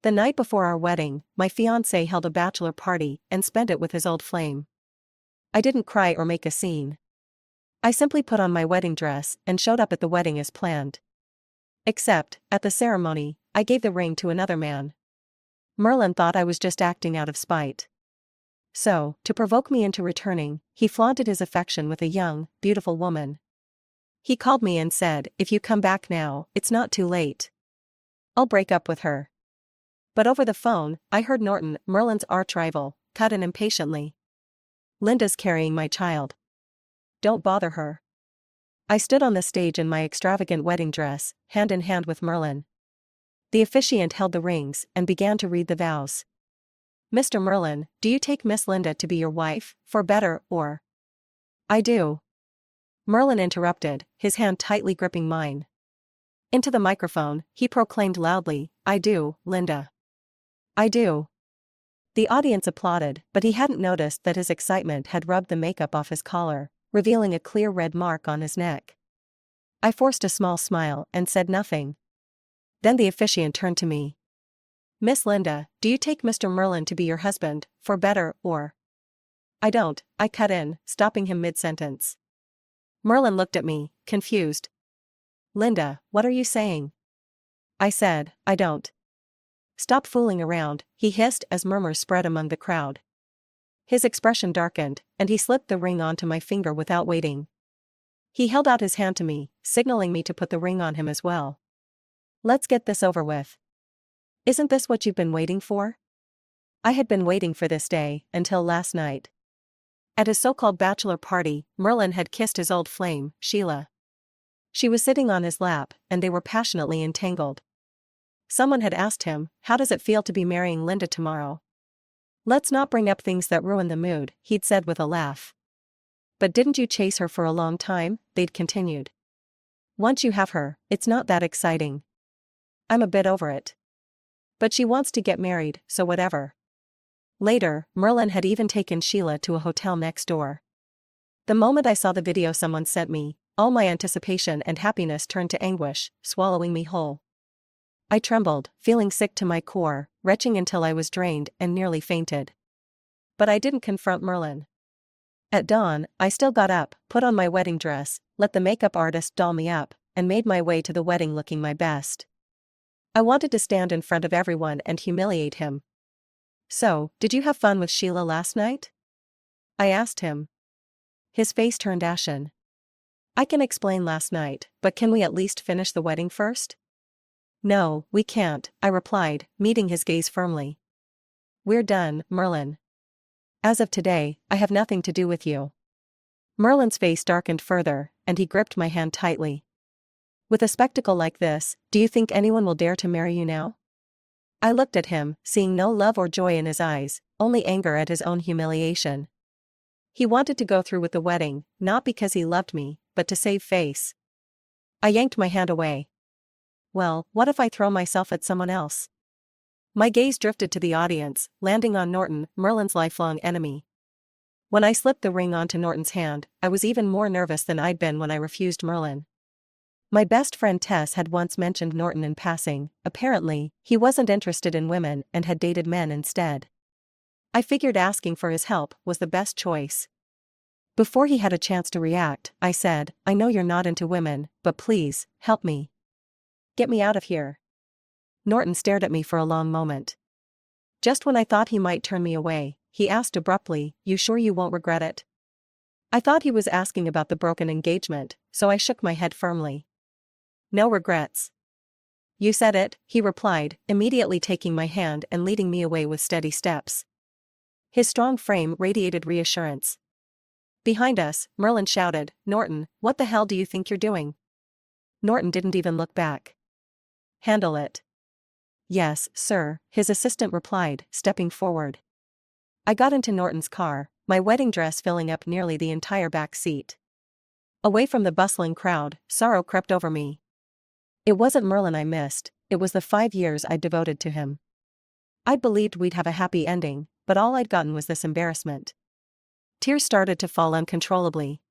The night before our wedding, my fiancé held a bachelor party and spent it with his old flame. I didn't cry or make a scene. I simply put on my wedding dress and showed up at the wedding as planned. Except, at the ceremony, I gave the ring to another man. Merlin thought I was just acting out of spite. So, to provoke me into returning, he flaunted his affection with a young, beautiful woman. He called me and said, "If you come back now, it's not too late. I'll break up with her." But over the phone, I heard Norton, Merlin's arch-rival, cut in impatiently. "Linda's carrying my child. Don't bother her." I stood on the stage in my extravagant wedding dress, hand in hand with Merlin. The officiant held the rings and began to read the vows. "Mr. Merlin, do you take Miss Linda to be your wife, for better or?" "I do." Merlin interrupted, his hand tightly gripping mine. Into the microphone, he proclaimed loudly, "I do, Linda. I do." The audience applauded, but he hadn't noticed that his excitement had rubbed the makeup off his collar, revealing a clear red mark on his neck. I forced a small smile and said nothing. Then the officiant turned to me. "Miss Linda, do you take Mr. Merlin to be your husband, for better or?" "I don't," I cut in, stopping him mid-sentence. Merlin looked at me, confused. "Linda, what are you saying?" I said, "I don't." "Stop fooling around," he hissed as murmurs spread among the crowd. His expression darkened, and he slipped the ring onto my finger without waiting. He held out his hand to me, signaling me to put the ring on him as well. "Let's get this over with. Isn't this what you've been waiting for?" I had been waiting for this day, until last night. At his so-called bachelor party, Merlin had kissed his old flame, Sheila. She was sitting on his lap, and they were passionately entangled. Someone had asked him, "How does it feel to be marrying Linda tomorrow?" "Let's not bring up things that ruin the mood," he'd said with a laugh. "But didn't you chase her for a long time?" they'd continued. "Once you have her, it's not that exciting. I'm a bit over it. But she wants to get married, so whatever." Later, Merlin had even taken Sheila to a hotel next door. The moment I saw the video someone sent me, all my anticipation and happiness turned to anguish, swallowing me whole. I trembled, feeling sick to my core, retching until I was drained and nearly fainted. But I didn't confront Merlin. At dawn, I still got up, put on my wedding dress, let the makeup artist doll me up, and made my way to the wedding looking my best. I wanted to stand in front of everyone and humiliate him. "So, did you have fun with Sheila last night?" I asked him. His face turned ashen. "I can explain last night, but can we at least finish the wedding first?" "No, we can't," I replied, meeting his gaze firmly. "We're done, Merlin. As of today, I have nothing to do with you." Merlin's face darkened further, and he gripped my hand tightly. "With a spectacle like this, do you think anyone will dare to marry you now?" I looked at him, seeing no love or joy in his eyes, only anger at his own humiliation. He wanted to go through with the wedding, not because he loved me, but to save face. I yanked my hand away. Well, what if I throw myself at someone else? My gaze drifted to the audience, landing on Norton, Merlin's lifelong enemy. When I slipped the ring onto Norton's hand, I was even more nervous than I'd been when I refused Merlin. My best friend Tess had once mentioned Norton in passing. Apparently, he wasn't interested in women and had dated men instead. I figured asking for his help was the best choice. Before he had a chance to react, I said, "I know you're not into women, but please, help me. Get me out of here." Norton stared at me for a long moment. Just when I thought he might turn me away, he asked abruptly, "You sure you won't regret it?" I thought he was asking about the broken engagement, so I shook my head firmly. "No regrets." "You said it," he replied, immediately taking my hand and leading me away with steady steps. His strong frame radiated reassurance. Behind us, Merlin shouted, "Norton, what the hell do you think you're doing?" Norton didn't even look back. "Handle it." "Yes, sir," his assistant replied, stepping forward. I got into Norton's car, my wedding dress filling up nearly the entire back seat. Away from the bustling crowd, sorrow crept over me. It wasn't Merlin I missed, it was the 5 years I'd devoted to him. I'd believed we'd have a happy ending, but all I'd gotten was this embarrassment. Tears started to fall uncontrollably.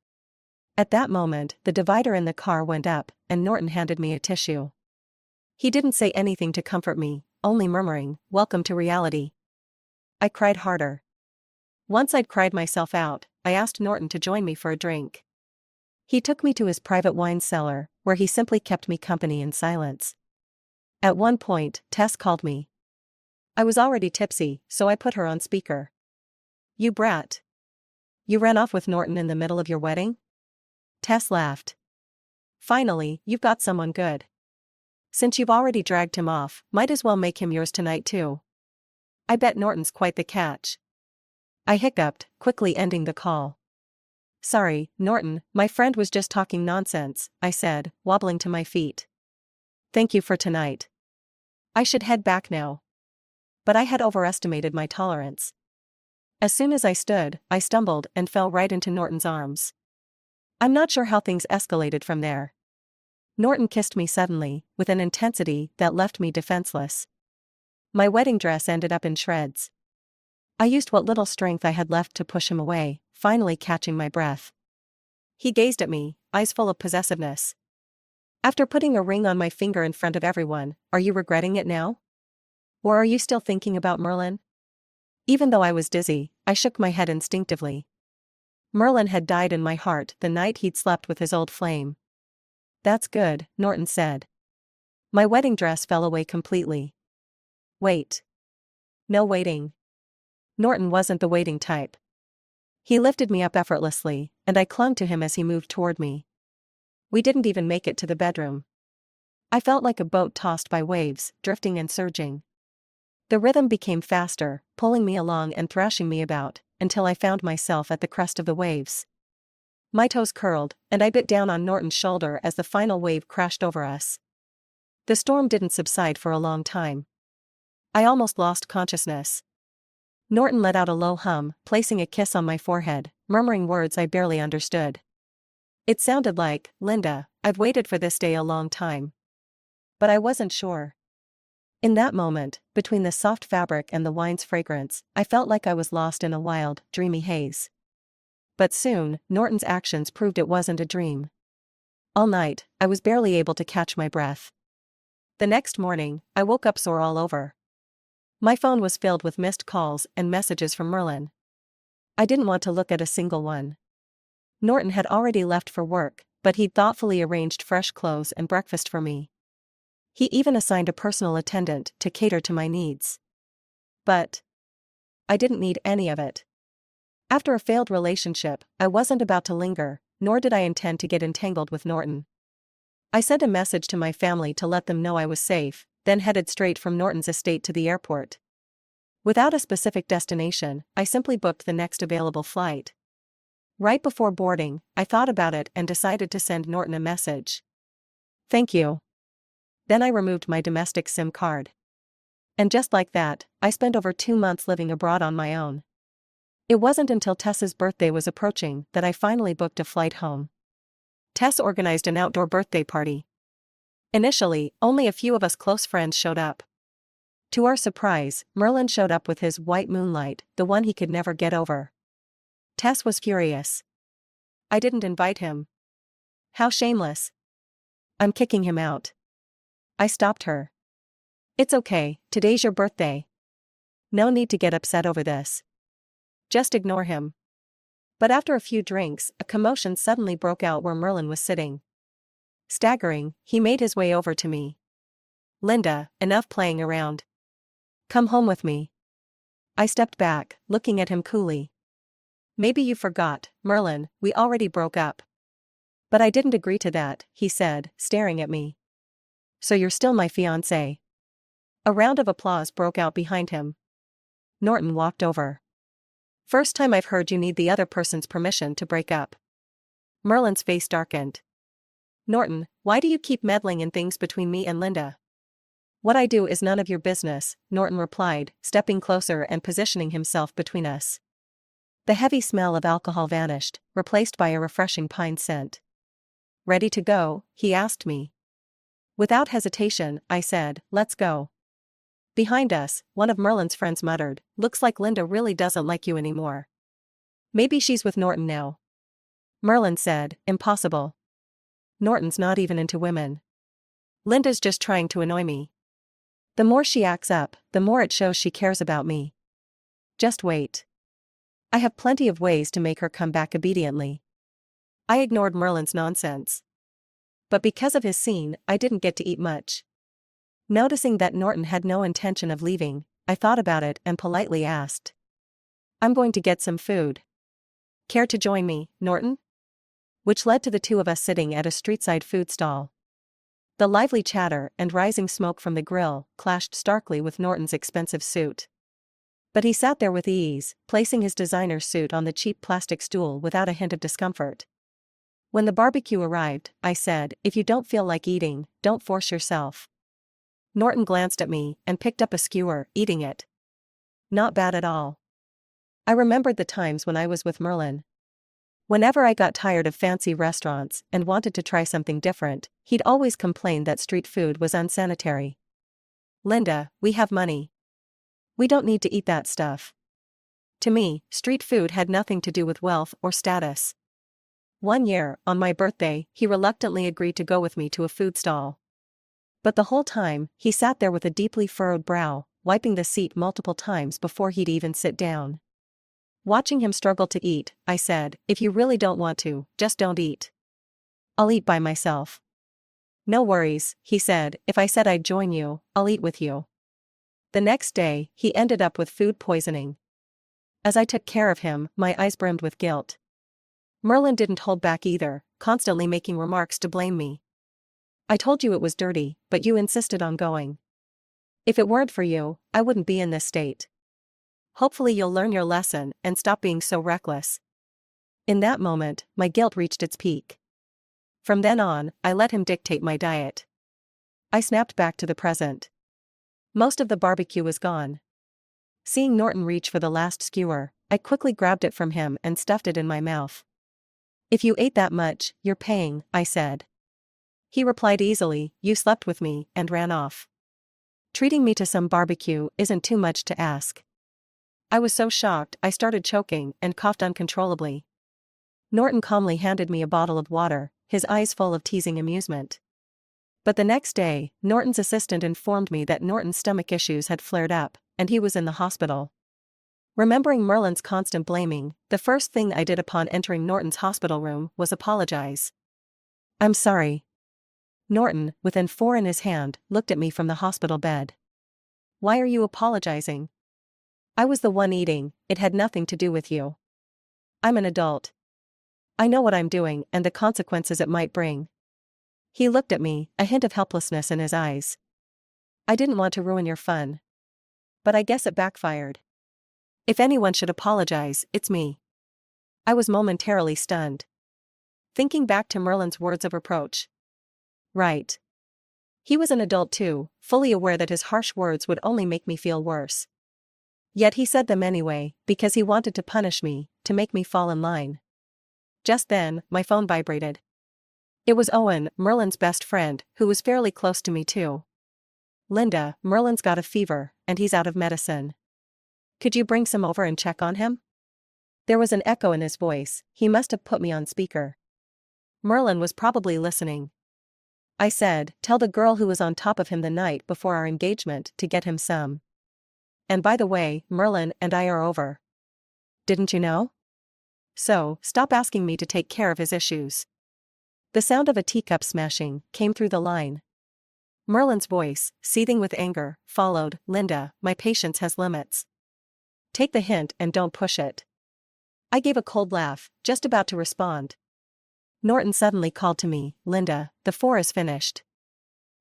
At that moment, the divider in the car went up, and Norton handed me a tissue. He didn't say anything to comfort me, only murmuring, "Welcome to reality." I cried harder. Once I'd cried myself out, I asked Norton to join me for a drink. He took me to his private wine cellar, where he simply kept me company in silence. At one point, Tess called me. I was already tipsy, so I put her on speaker. "You brat. You ran off with Norton in the middle of your wedding?" Tess laughed. "Finally, you've got someone good. Since you've already dragged him off, might as well make him yours tonight too. I bet Norton's quite the catch." I hiccuped, quickly ending the call. "Sorry, Norton, my friend was just talking nonsense," I said, wobbling to my feet. "Thank you for tonight. I should head back now." But I had overestimated my tolerance. As soon as I stood, I stumbled and fell right into Norton's arms. I'm not sure how things escalated from there. Norton kissed me suddenly, with an intensity that left me defenseless. My wedding dress ended up in shreds. I used what little strength I had left to push him away, finally catching my breath. He gazed at me, eyes full of possessiveness. "After putting a ring on my finger in front of everyone, are you regretting it now? Or are you still thinking about Merlin?" Even though I was dizzy, I shook my head instinctively. Merlin had died in my heart the night he'd slept with his old flame. "That's good," Norton said. My wedding dress fell away completely. "Wait." "No waiting." Norton wasn't the waiting type. He lifted me up effortlessly, and I clung to him as he moved toward me. We didn't even make it to the bedroom. I felt like a boat tossed by waves, drifting and surging. The rhythm became faster, pulling me along and thrashing me about, until I found myself at the crest of the waves. My toes curled, and I bit down on Norton's shoulder as the final wave crashed over us. The storm didn't subside for a long time. I almost lost consciousness. Norton let out a low hum, placing a kiss on my forehead, murmuring words I barely understood. It sounded like, "Linda, I've waited for this day a long time." But I wasn't sure. In that moment, between the soft fabric and the wine's fragrance, I felt like I was lost in a wild, dreamy haze. But soon, Norton's actions proved it wasn't a dream. All night, I was barely able to catch my breath. The next morning, I woke up sore all over. My phone was filled with missed calls and messages from Merlin. I didn't want to look at a single one. Norton had already left for work, but he'd thoughtfully arranged fresh clothes and breakfast for me. He even assigned a personal attendant to cater to my needs. But I didn't need any of it. After a failed relationship, I wasn't about to linger, nor did I intend to get entangled with Norton. I sent a message to my family to let them know I was safe, then headed straight from Norton's estate to the airport. Without a specific destination, I simply booked the next available flight. Right before boarding, I thought about it and decided to send Norton a message. "Thank you." Then I removed my domestic SIM card. And just like that, I spent over 2 months living abroad on my own. It wasn't until Tess's birthday was approaching that I finally booked a flight home. Tess organized an outdoor birthday party. Initially, only a few of us close friends showed up. To our surprise, Merlin showed up with his white moonlight, the one he could never get over. Tess was furious. "I didn't invite him. How shameless. I'm kicking him out." I stopped her. "It's okay, today's your birthday. No need to get upset over this. Just ignore him." But after a few drinks, a commotion suddenly broke out where Merlin was sitting. Staggering, he made his way over to me. "Linda, enough playing around. Come home with me." I stepped back, looking at him coolly. "Maybe you forgot, Merlin, we already broke up." "But I didn't agree to that," he said, staring at me. "So you're still my fiancé." A round of applause broke out behind him. Norton walked over. "First time I've heard you need the other person's permission to break up." Merlin's face darkened. "Norton, why do you keep meddling in things between me and Linda?" "What I do is none of your business," Norton replied, stepping closer and positioning himself between us. The heavy smell of alcohol vanished, replaced by a refreshing pine scent. "Ready to go?" he asked me. Without hesitation, I said, "Let's go." Behind us, one of Merlin's friends muttered, "Looks like Linda really doesn't like you anymore. Maybe she's with Norton now." Merlin said, "Impossible. Norton's not even into women. Linda's just trying to annoy me." The more she acts up, the more it shows she cares about me. Just wait. I have plenty of ways to make her come back obediently. I ignored Merlin's nonsense. But because of his scene, I didn't get to eat much. Noticing that Norton had no intention of leaving, I thought about it and politely asked. I'm going to get some food. Care to join me, Norton? Which led to the two of us sitting at a streetside food stall. The lively chatter and rising smoke from the grill clashed starkly with Norton's expensive suit. But he sat there with ease, placing his designer suit on the cheap plastic stool without a hint of discomfort. When the barbecue arrived, I said, if you don't feel like eating, don't force yourself. Norton glanced at me and picked up a skewer, eating it. Not bad at all. I remembered the times when I was with Merlin. Whenever I got tired of fancy restaurants and wanted to try something different, he'd always complain that street food was unsanitary. Linda, we have money. We don't need to eat that stuff. To me, street food had nothing to do with wealth or status. One year, on my birthday, he reluctantly agreed to go with me to a food stall. But the whole time, he sat there with a deeply furrowed brow, wiping the seat multiple times before he'd even sit down. Watching him struggle to eat, I said, if you really don't want to, just don't eat. I'll eat by myself. No worries, he said, if I said I'd join you, I'll eat with you. The next day, he ended up with food poisoning. As I took care of him, my eyes brimmed with guilt. Merlin didn't hold back either, constantly making remarks to blame me. I told you it was dirty, but you insisted on going. If it weren't for you, I wouldn't be in this state. Hopefully you'll learn your lesson and stop being so reckless. In that moment, my guilt reached its peak. From then on, I let him dictate my diet. I snapped back to the present. Most of the barbecue was gone. Seeing Norton reach for the last skewer, I quickly grabbed it from him and stuffed it in my mouth. If you ate that much, you're paying, I said. He replied easily, you slept with me, and ran off. Treating me to some barbecue isn't too much to ask. I was so shocked I started choking and coughed uncontrollably. Norton calmly handed me a bottle of water, his eyes full of teasing amusement. But the next day, Norton's assistant informed me that Norton's stomach issues had flared up, and he was in the hospital. Remembering Merlin's constant blaming, the first thing I did upon entering Norton's hospital room was apologize. I'm sorry. Norton, with an N4 in his hand, looked at me from the hospital bed. Why are you apologizing? I was the one eating, it had nothing to do with you. I'm an adult. I know what I'm doing and the consequences it might bring. He looked at me, a hint of helplessness in his eyes. I didn't want to ruin your fun. But I guess it backfired. If anyone should apologize, it's me. I was momentarily stunned. Thinking back to Merlin's words of reproach. Right. He was an adult too, fully aware that his harsh words would only make me feel worse. Yet he said them anyway, because he wanted to punish me, to make me fall in line. Just then, my phone vibrated. It was Owen, Merlin's best friend, who was fairly close to me too. Linda, Merlin's got a fever, and he's out of medicine. Could you bring some over and check on him? There was an echo in his voice, he must have put me on speaker. Merlin was probably listening. I said, tell the girl who was on top of him the night before our engagement to get him some. And by the way, Merlin and I are over. Didn't you know? So, stop asking me to take care of his issues. The sound of a teacup smashing came through the line. Merlin's voice, seething with anger, followed, Linda, my patience has limits. Take the hint and don't push it. I gave a cold laugh, just about to respond. Norton suddenly called to me, Linda, the 4 is finished.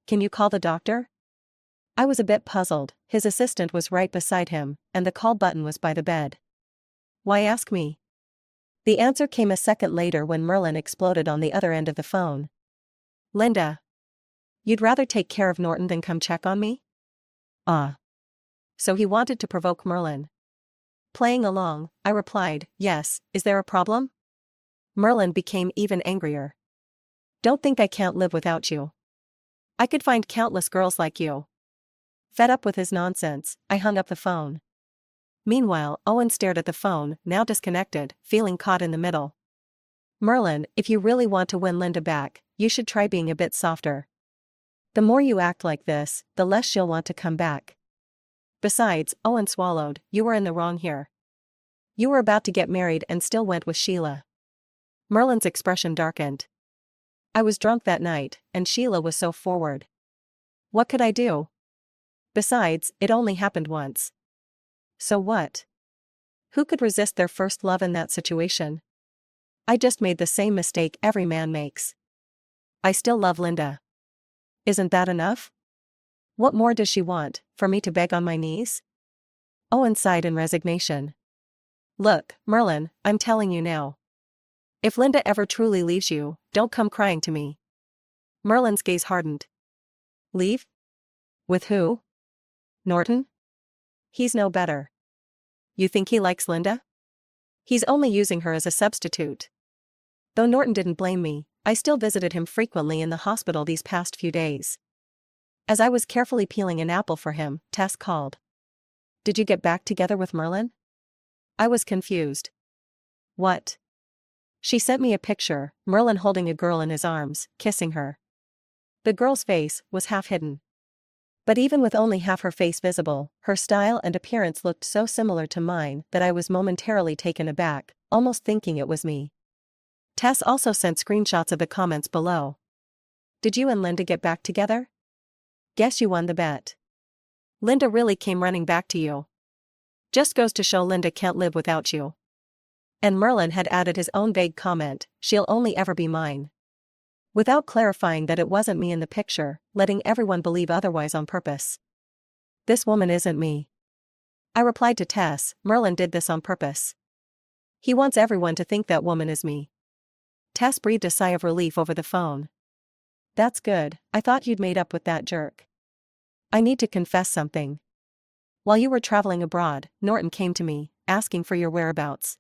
Can you call the doctor? I was a bit puzzled, his assistant was right beside him, and the call button was by the bed. Why ask me? The answer came a second later when Merlin exploded on the other end of the phone. Linda. You'd rather take care of Norton than come check on me? So he wanted to provoke Merlin. Playing along, I replied, yes, is there a problem? Merlin became even angrier. Don't think I can't live without you. I could find countless girls like you. Fed up with his nonsense, I hung up the phone. Meanwhile, Owen stared at the phone, now disconnected, feeling caught in the middle. Merlin, if you really want to win Linda back, you should try being a bit softer. The more you act like this, the less she'll want to come back. Besides, Owen swallowed, you were in the wrong here. You were about to get married and still went with Sheila. Merlin's expression darkened. I was drunk that night, and Sheila was so forward. What could I do? Besides, it only happened once. So what? Who could resist their first love in that situation? I just made the same mistake every man makes. I still love Linda. Isn't that enough? What more does she want, for me to beg on my knees? Owen sighed in resignation. Look, Merlin, I'm telling you now. If Linda ever truly leaves you, don't come crying to me. Merlin's gaze hardened. Leave? With who? Norton? He's no better. You think he likes Linda? He's only using her as a substitute. Though Norton didn't blame me, I still visited him frequently in the hospital these past few days. As I was carefully peeling an apple for him, Tess called. Did you get back together with Merlin? I was confused. What? She sent me a picture, Merlin holding a girl in his arms, kissing her. The girl's face was half hidden. But even with only half her face visible, her style and appearance looked so similar to mine that I was momentarily taken aback, almost thinking it was me. Tess also sent screenshots of the comments below. Did you and Linda get back together? Guess you won the bet. Linda really came running back to you. Just goes to show Linda can't live without you. And Merlin had added his own vague comment, she'll only ever be mine. Without clarifying that it wasn't me in the picture, letting everyone believe otherwise on purpose. This woman isn't me. I replied to Tess, Merlin did this on purpose. He wants everyone to think that woman is me. Tess breathed a sigh of relief over the phone. That's good, I thought you'd made up with that jerk. I need to confess something. While you were traveling abroad, Norton came to me, asking for your whereabouts.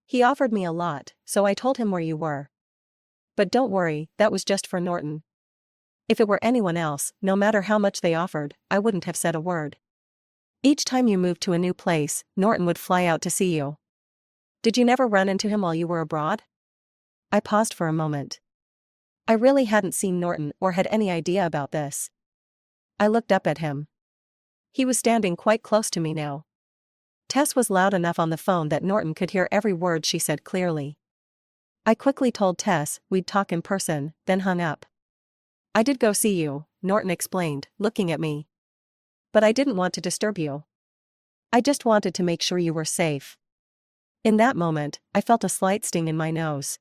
He offered me a lot, so I told him where you were. But don't worry, that was just for Norton. If it were anyone else, no matter how much they offered, I wouldn't have said a word. Each time you moved to a new place, Norton would fly out to see you. Did you never run into him while you were abroad? I paused for a moment. I really hadn't seen Norton or had any idea about this. I looked up at him. He was standing quite close to me now. Tess was loud enough on the phone that Norton could hear every word she said clearly. I quickly told Tess we'd talk in person, then hung up. I did go see you, Norton explained, looking at me. But I didn't want to disturb you. I just wanted to make sure you were safe. In that moment, I felt a slight sting in my nose.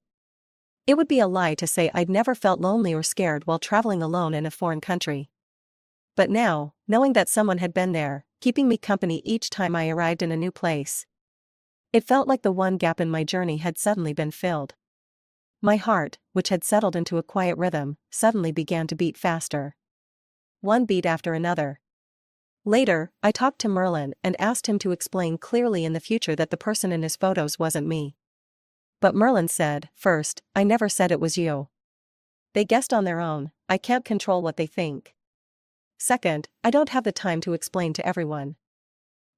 It would be a lie to say I'd never felt lonely or scared while traveling alone in a foreign country. But now, knowing that someone had been there, keeping me company each time I arrived in a new place, it felt like the one gap in my journey had suddenly been filled. My heart, which had settled into a quiet rhythm, suddenly began to beat faster. One beat after another. Later, I talked to Merlin and asked him to explain clearly in the future that the person in his photos wasn't me. But Merlin said, first, I never said it was you. They guessed on their own, I can't control what they think. Second, I don't have the time to explain to everyone.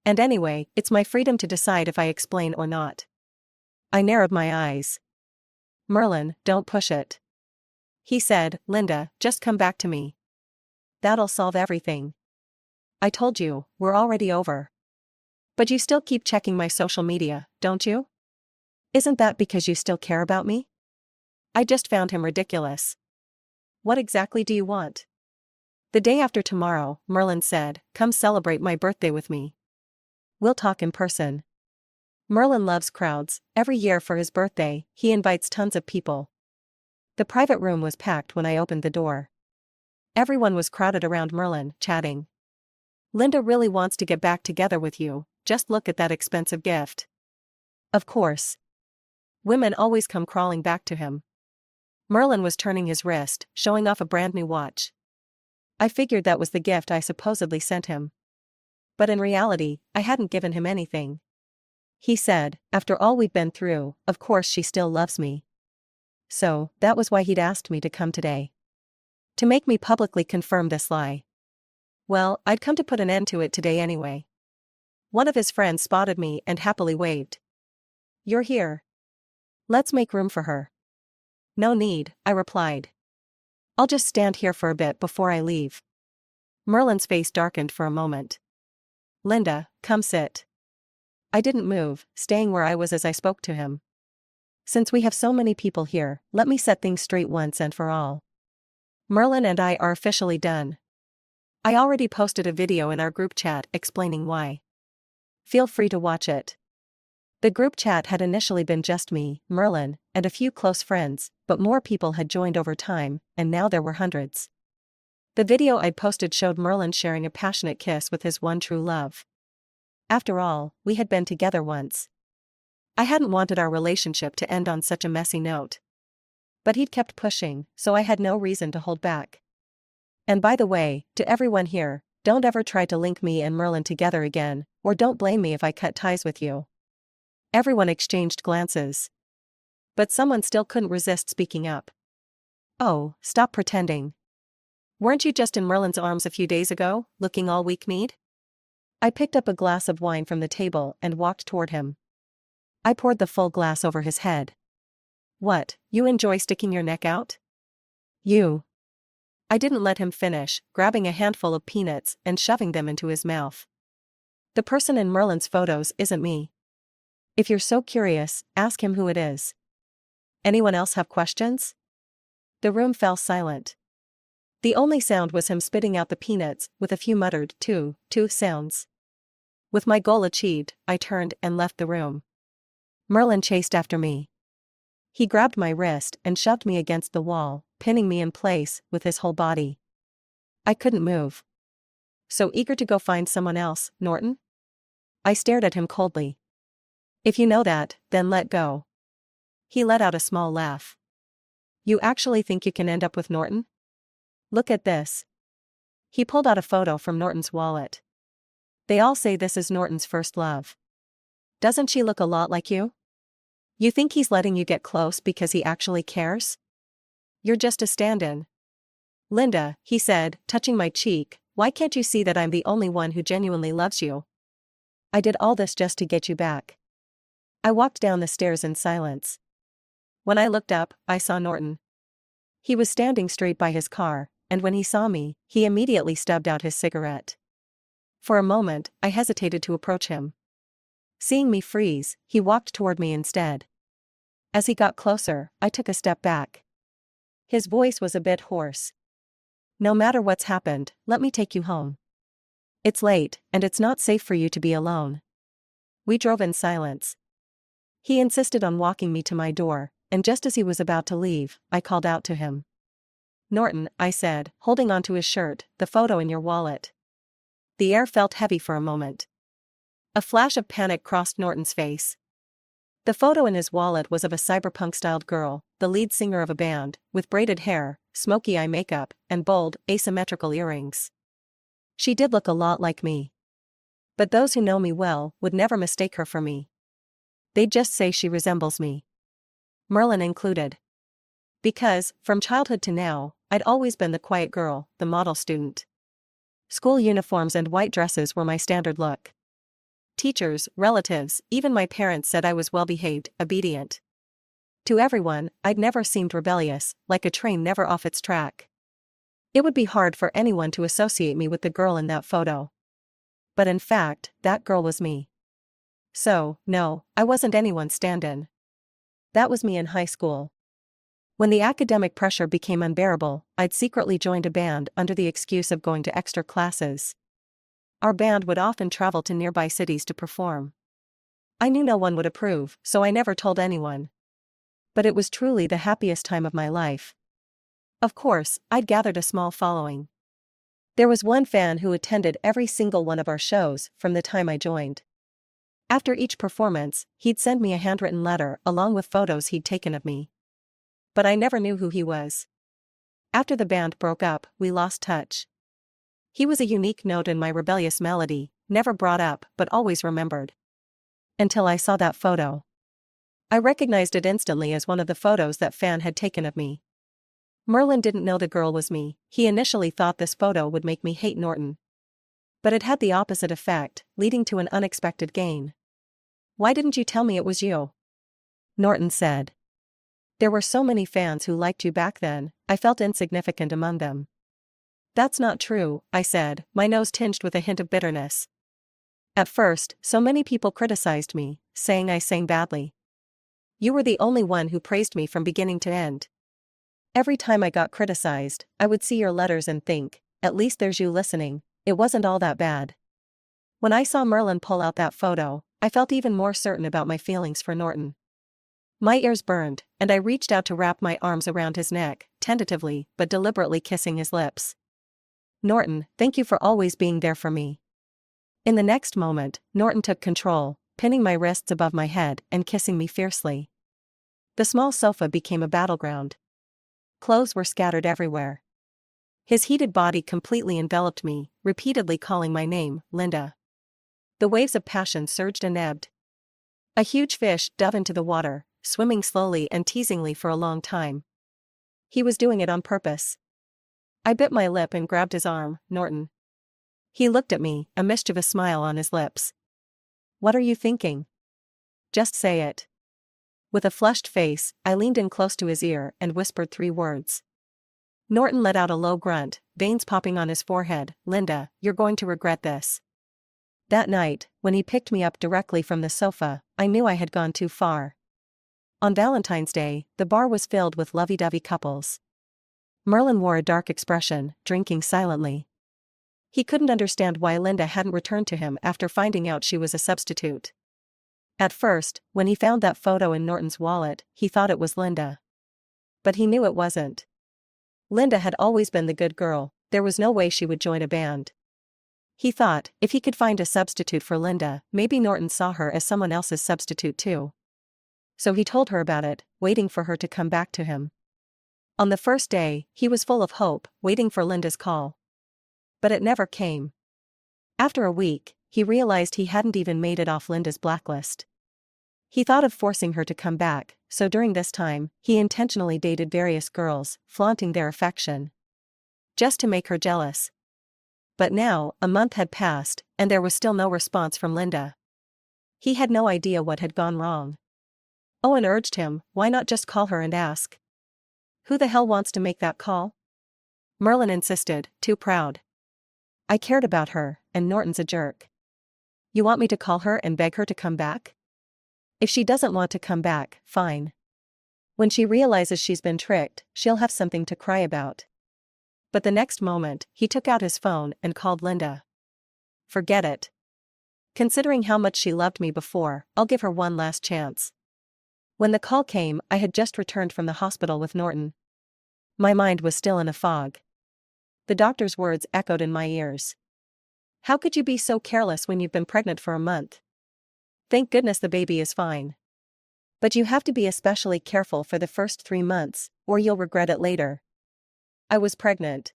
And anyway, it's my freedom to decide if I explain or not. I narrowed my eyes. Merlin, don't push it. He said, Linda, just come back to me. That'll solve everything. I told you, we're already over. But you still keep checking my social media, don't you? Isn't that because you still care about me? I just found him ridiculous. What exactly do you want? The day after tomorrow, Merlin said, come celebrate my birthday with me. We'll talk in person. Merlin loves crowds. Every year for his birthday, he invites tons of people. The private room was packed when I opened the door. Everyone was crowded around Merlin, chatting. Linda really wants to get back together with you, just look at that expensive gift. Of course. Women always come crawling back to him. Merlin was turning his wrist, showing off a brand new watch. I figured that was the gift I supposedly sent him. But in reality, I hadn't given him anything. He said, after all we'd been through, of course she still loves me. So, that was why he'd asked me to come today. To make me publicly confirm this lie. Well, I'd come to put an end to it today anyway. One of his friends spotted me and happily waved. You're here. Let's make room for her. No need, I replied. I'll just stand here for a bit before I leave. Merlin's face darkened for a moment. Linda, come sit. I didn't move, staying where I was as I spoke to him. Since we have so many people here, let me set things straight once and for all. Merlin and I are officially done. I already posted a video in our group chat explaining why. Feel free to watch it. The group chat had initially been just me, Merlin, and a few close friends, but more people had joined over time, and now there were hundreds. The video I'd posted showed Merlin sharing a passionate kiss with his one true love. After all, we had been together once. I hadn't wanted our relationship to end on such a messy note. But he'd kept pushing, so I had no reason to hold back. And by the way, to everyone here, don't ever try to link me and Merlin together again, or don't blame me if I cut ties with you. Everyone exchanged glances. But someone still couldn't resist speaking up. Oh, stop pretending. Weren't you just in Merlin's arms a few days ago, looking all weak-kneed? I picked up a glass of wine from the table and walked toward him. I poured the full glass over his head. What, you enjoy sticking your neck out? You. I didn't let him finish, grabbing a handful of peanuts and shoving them into his mouth. The person in Merlin's photos isn't me. If you're so curious, ask him who it is. Anyone else have questions? The room fell silent. The only sound was him spitting out the peanuts, with a few muttered two sounds. With my goal achieved, I turned and left the room. Merlin chased after me. He grabbed my wrist and shoved me against the wall, pinning me in place with his whole body. I couldn't move. So eager to go find someone else, Norton? I stared at him coldly. If you know that, then let go. He let out a small laugh. You actually think you can end up with Norton? Look at this. He pulled out a photo from Norton's wallet. They all say this is Norton's first love. Doesn't she look a lot like you? You think he's letting you get close because he actually cares? You're just a stand-in. Linda, he said, touching my cheek, why can't you see that I'm the only one who genuinely loves you? I did all this just to get you back. I walked down the stairs in silence. When I looked up, I saw Norton. He was standing straight by his car, and when he saw me, he immediately stubbed out his cigarette. For a moment, I hesitated to approach him. Seeing me freeze, he walked toward me instead. As he got closer, I took a step back. His voice was a bit hoarse. No matter what's happened, let me take you home. It's late, and it's not safe for you to be alone. We drove in silence. He insisted on walking me to my door, and just as he was about to leave, I called out to him. Norton, I said, holding onto his shirt, the photo in your wallet. The air felt heavy for a moment. A flash of panic crossed Norton's face. The photo in his wallet was of a cyberpunk-styled girl, the lead singer of a band, with braided hair, smoky eye makeup, and bold, asymmetrical earrings. She did look a lot like me. But those who know me well would never mistake her for me. They'd just say she resembles me. Merlin included. Because, from childhood to now, I'd always been the quiet girl, the model student. School uniforms and white dresses were my standard look. Teachers, relatives, even my parents said I was well-behaved, obedient. To everyone, I'd never seemed rebellious, like a train never off its track. It would be hard for anyone to associate me with the girl in that photo. But in fact, that girl was me. So, no, I wasn't anyone's stand-in. That was me in high school. When the academic pressure became unbearable, I'd secretly joined a band under the excuse of going to extra classes. Our band would often travel to nearby cities to perform. I knew no one would approve, so I never told anyone. But it was truly the happiest time of my life. Of course, I'd gathered a small following. There was one fan who attended every single one of our shows from the time I joined. After each performance, he'd send me a handwritten letter along with photos he'd taken of me. But I never knew who he was. After the band broke up, we lost touch. He was a unique note in my rebellious melody, never brought up but always remembered. Until I saw that photo. I recognized it instantly as one of the photos that fan had taken of me. Merlin didn't know the girl was me. He initially thought this photo would make me hate Norton. But it had the opposite effect, leading to an unexpected gain. Why didn't you tell me it was you? Norton said. There were so many fans who liked you back then, I felt insignificant among them. That's not true, I said, my nose tinged with a hint of bitterness. At first, so many people criticized me, saying I sang badly. You were the only one who praised me from beginning to end. Every time I got criticized, I would see your letters and think, at least there's you listening, it wasn't all that bad. When I saw Merlin pull out that photo, I felt even more certain about my feelings for Norton. My ears burned, and I reached out to wrap my arms around his neck, tentatively but deliberately kissing his lips. Norton, thank you for always being there for me. In the next moment, Norton took control, pinning my wrists above my head and kissing me fiercely. The small sofa became a battleground. Clothes were scattered everywhere. His heated body completely enveloped me, repeatedly calling my name, Linda. The waves of passion surged and ebbed. A huge fish dove into the water, swimming slowly and teasingly for a long time. He was doing it on purpose. I bit my lip and grabbed his arm. Norton. He looked at me, a mischievous smile on his lips. What are you thinking? Just say it. With a flushed face, I leaned in close to his ear and whispered 3 words. Norton let out a low grunt, veins popping on his forehead. Linda, you're going to regret this. That night, when he picked me up directly from the sofa, I knew I had gone too far. On Valentine's Day, the bar was filled with lovey-dovey couples. Merlin wore a dark expression, drinking silently. He couldn't understand why Linda hadn't returned to him after finding out she was a substitute. At first, when he found that photo in Norton's wallet, he thought it was Linda. But he knew it wasn't. Linda had always been the good girl, there was no way she would join a band. He thought, if he could find a substitute for Linda, maybe Norton saw her as someone else's substitute too. So he told her about it, waiting for her to come back to him. On the first day, he was full of hope, waiting for Linda's call. But it never came. After a week, he realized he hadn't even made it off Linda's blacklist. He thought of forcing her to come back, so during this time, he intentionally dated various girls, flaunting their affection. Just to make her jealous. But now, a month had passed, and there was still no response from Linda. He had no idea what had gone wrong. Owen urged him, why not just call her and ask? Who the hell wants to make that call? Merlin insisted, too proud. I cared about her, and Norton's a jerk. You want me to call her and beg her to come back? If she doesn't want to come back, fine. When she realizes she's been tricked, she'll have something to cry about. But the next moment, he took out his phone and called Linda. Forget it. Considering how much she loved me before, I'll give her one last chance. When the call came, I had just returned from the hospital with Norton. My mind was still in a fog. The doctor's words echoed in my ears. How could you be so careless when you've been pregnant for a month? Thank goodness the baby is fine. But you have to be especially careful for the first 3 months, or you'll regret it later. I was pregnant.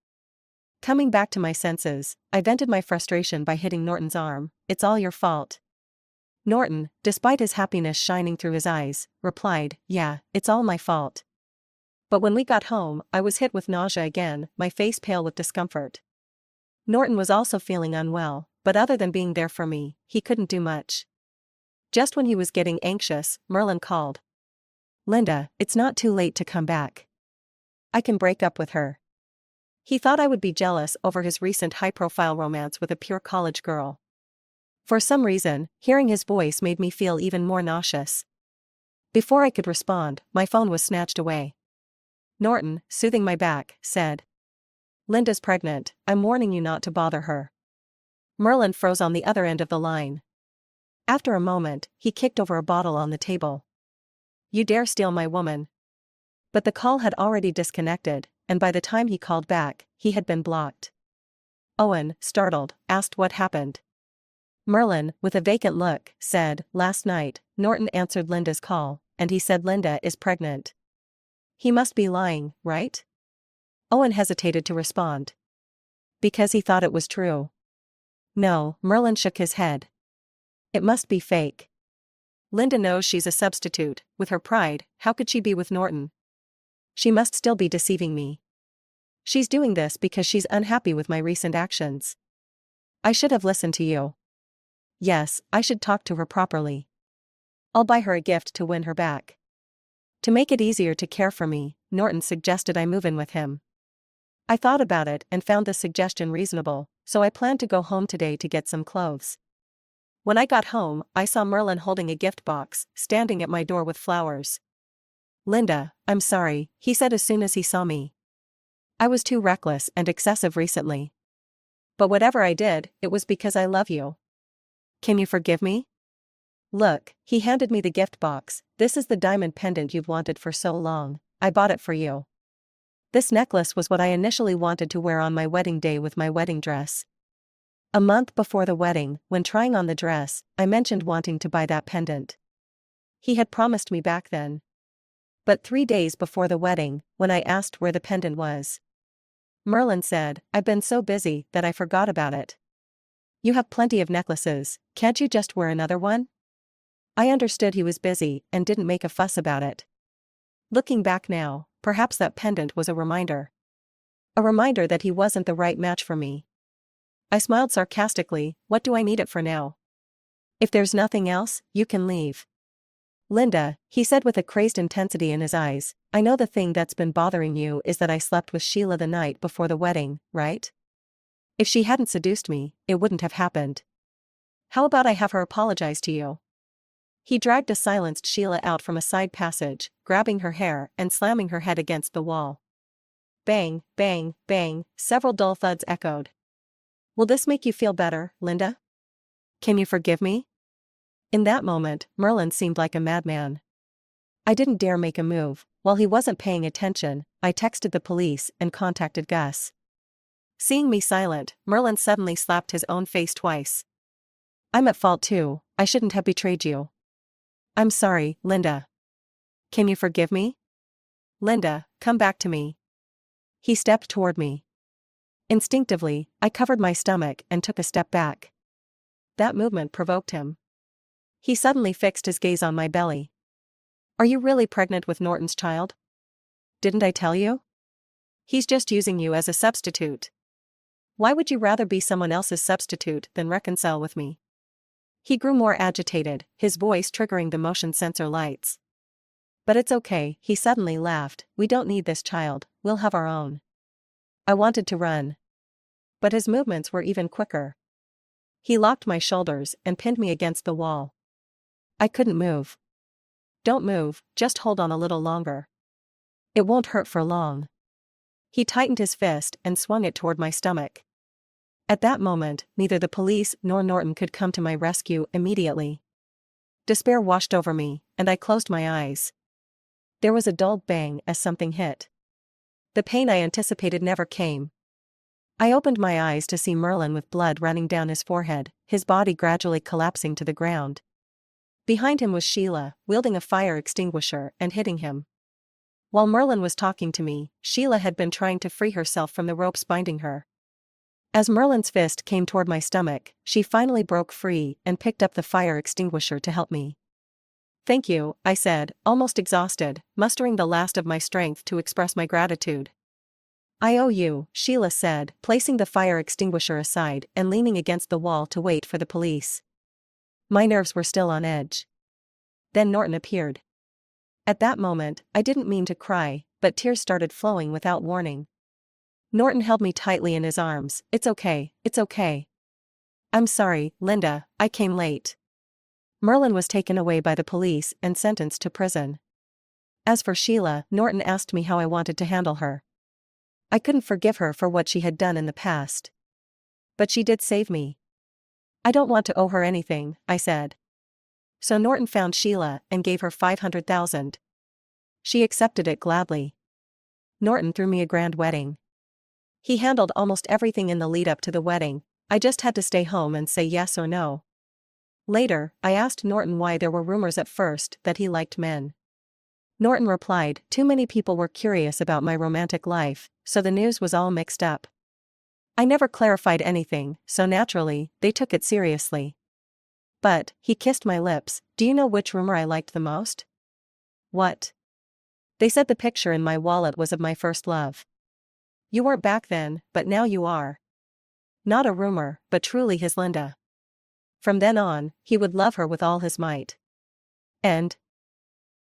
Coming back to my senses, I vented my frustration by hitting Norton's arm. It's all your fault. Norton, despite his happiness shining through his eyes, replied, yeah, it's all my fault. But when we got home, I was hit with nausea again, my face pale with discomfort. Norton was also feeling unwell, but other than being there for me, he couldn't do much. Just when he was getting anxious, Merlin called. Linda, it's not too late to come back. I can break up with her. He thought I would be jealous over his recent high-profile romance with a pure college girl. For some reason, hearing his voice made me feel even more nauseous. Before I could respond, my phone was snatched away. Norton, soothing my back, said, Linda's pregnant, I'm warning you not to bother her. Merlin froze on the other end of the line. After a moment, he kicked over a bottle on the table. You dare steal my woman. But the call had already disconnected, and by the time he called back, he had been blocked. Owen, startled, asked what happened. Merlin, with a vacant look, said, last night, Norton answered Linda's call, and he said Linda is pregnant. He must be lying, right? Owen hesitated to respond. Because he thought it was true. No, Merlin shook his head. It must be fake. Linda knows she's a substitute, with her pride, how could she be with Norton? She must still be deceiving me. She's doing this because she's unhappy with my recent actions. I should have listened to you. Yes, I should talk to her properly. I'll buy her a gift to win her back. To make it easier to care for me, Norton suggested I move in with him. I thought about it and found the suggestion reasonable, so I planned to go home today to get some clothes. When I got home, I saw Merlin holding a gift box, standing at my door with flowers. "Linda, I'm sorry," he said as soon as he saw me. "I was too reckless and excessive recently. But whatever I did, it was because I love you. Can you forgive me?" "Look," he handed me the gift box, "this is the diamond pendant you've wanted for so long. I bought it for you. This necklace was what I initially wanted to wear on my wedding day with my wedding dress. A month before the wedding, when trying on the dress, I mentioned wanting to buy that pendant. He had promised me back then. But 3 days before the wedding, when I asked where the pendant was, Merlin said, 'I've been so busy that I forgot about it.' You have plenty of necklaces, can't you just wear another one?" I understood he was busy and didn't make a fuss about it. Looking back now, perhaps that pendant was a reminder. A reminder that he wasn't the right match for me. I smiled sarcastically, "What do I need it for now? If there's nothing else, you can leave." "Linda," he said with a crazed intensity in his eyes, "I know the thing that's been bothering you is that I slept with Sheila the night before the wedding, right? If she hadn't seduced me, it wouldn't have happened. How about I have her apologize to you?" He dragged a silenced Sheila out from a side passage, grabbing her hair and slamming her head against the wall. Bang, bang, bang, several dull thuds echoed. "Will this make you feel better, Linda? Can you forgive me?" In that moment, Merlin seemed like a madman. I didn't dare make a move. While he wasn't paying attention, I texted the police and contacted Gus. Seeing me silent, Merlin suddenly slapped his own face twice. "I'm at fault too, I shouldn't have betrayed you. I'm sorry, Linda. Can you forgive me? Linda, come back to me." He stepped toward me. Instinctively, I covered my stomach and took a step back. That movement provoked him. He suddenly fixed his gaze on my belly. "Are you really pregnant with Norton's child? Didn't I tell you? He's just using you as a substitute. Why would you rather be someone else's substitute than reconcile with me?" He grew more agitated, his voice triggering the motion sensor lights. "But it's okay," he suddenly laughed, "we don't need this child, we'll have our own." I wanted to run. But his movements were even quicker. He locked my shoulders and pinned me against the wall. I couldn't move. "Don't move, just hold on a little longer. It won't hurt for long." He tightened his fist and swung it toward my stomach. At that moment, neither the police nor Norton could come to my rescue immediately. Despair washed over me, and I closed my eyes. There was a dull bang as something hit. The pain I anticipated never came. I opened my eyes to see Merlin with blood running down his forehead, his body gradually collapsing to the ground. Behind him was Sheila, wielding a fire extinguisher and hitting him. While Merlin was talking to me, Sheila had been trying to free herself from the ropes binding her. As Merlin's fist came toward my stomach, she finally broke free and picked up the fire extinguisher to help me. "Thank you," I said, almost exhausted, mustering the last of my strength to express my gratitude. "I owe you," Sheila said, placing the fire extinguisher aside and leaning against the wall to wait for the police. My nerves were still on edge. Then Norton appeared. At that moment, I didn't mean to cry, but tears started flowing without warning. Norton held me tightly in his arms. "It's okay, it's okay. I'm sorry, Linda, I came late." Merlin was taken away by the police and sentenced to prison. As for Sheila, Norton asked me how I wanted to handle her. I couldn't forgive her for what she had done in the past. But she did save me. "I don't want to owe her anything," I said. So Norton found Sheila and gave her 500,000. She accepted it gladly. Norton threw me a grand wedding. He handled almost everything in the lead up to the wedding. I just had to stay home and say yes or no. Later, I asked Norton why there were rumors at first that he liked men. Norton replied, "Too many people were curious about my romantic life, so the news was all mixed up. I never clarified anything, so naturally, they took it seriously." But, he kissed my lips, "Do you know which rumor I liked the most?" "What?" "They said the picture in my wallet was of my first love. You weren't back then, but now you are. Not a rumor, but truly his Linda. From then on, he would love her with all his might." And